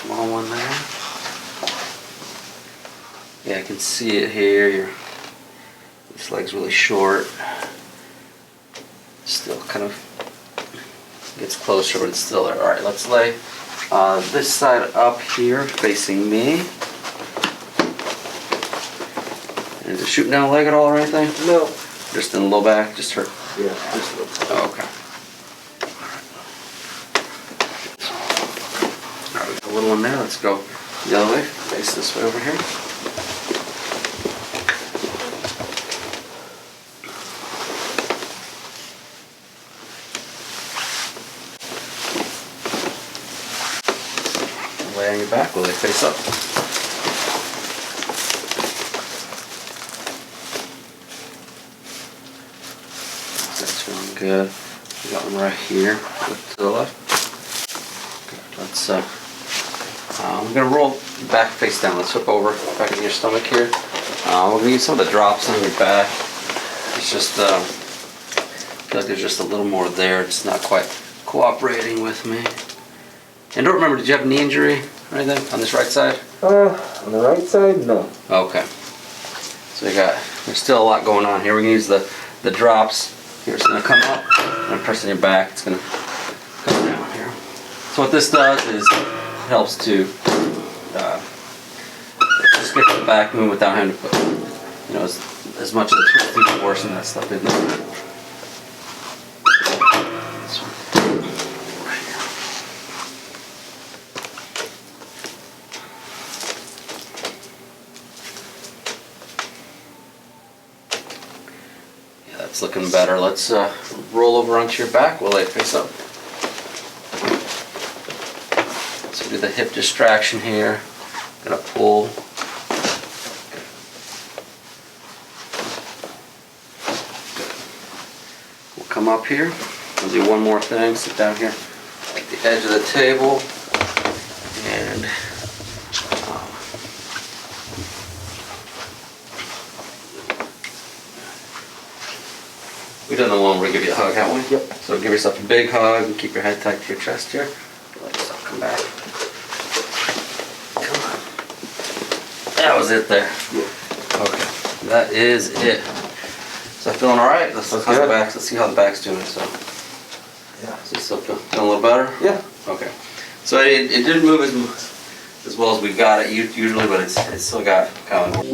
small one there. Yeah, I can see it here. This leg's really short. Still kind of gets closer, but it's still there. All right, let's lay this side up here, facing me. And is it shooting down the leg at all or anything? No. Just in the low back, just hurt. Yeah, just a little. Oh, okay. All right, we got a little one there. Let's go the other way. Face this way over here. Lay on your back, will they face up? That's feeling good. We got one right here, look to the left. Good. Let's I'm gonna roll the back face down. Let's flip over back in your stomach here. We're gonna use some of the drops on your back. It's just I feel like there's just a little more there. It's not quite cooperating with me. And don't remember, did you have a knee injury or anything on this right side? On the right side, no. Okay. So there's still a lot going on here. We're gonna use the drops. Here it's gonna come up, and I'm pressing your back. It's gonna come down here. So what this does is it helps to just get the back moving without having to put, as much of the twisting force and that stuff in there. It's looking better. Let's roll over onto your back. We'll lay it face up. So do the hip distraction here. Gonna pull. We'll come up here. We'll do one more thing. Sit down here at the edge of the table. And we've done the one where we give you a hug, haven't we? Yep. So give yourself a big hug and keep your head tight to your chest here. Let yourself come back. Come on. That was it there. Yeah. Okay. That is it. So feeling all right? Let's see how the back's doing. So yeah. Is it still feeling a little better? Yeah. Okay. So it didn't move as well as we got it usually, but it's still got kind of.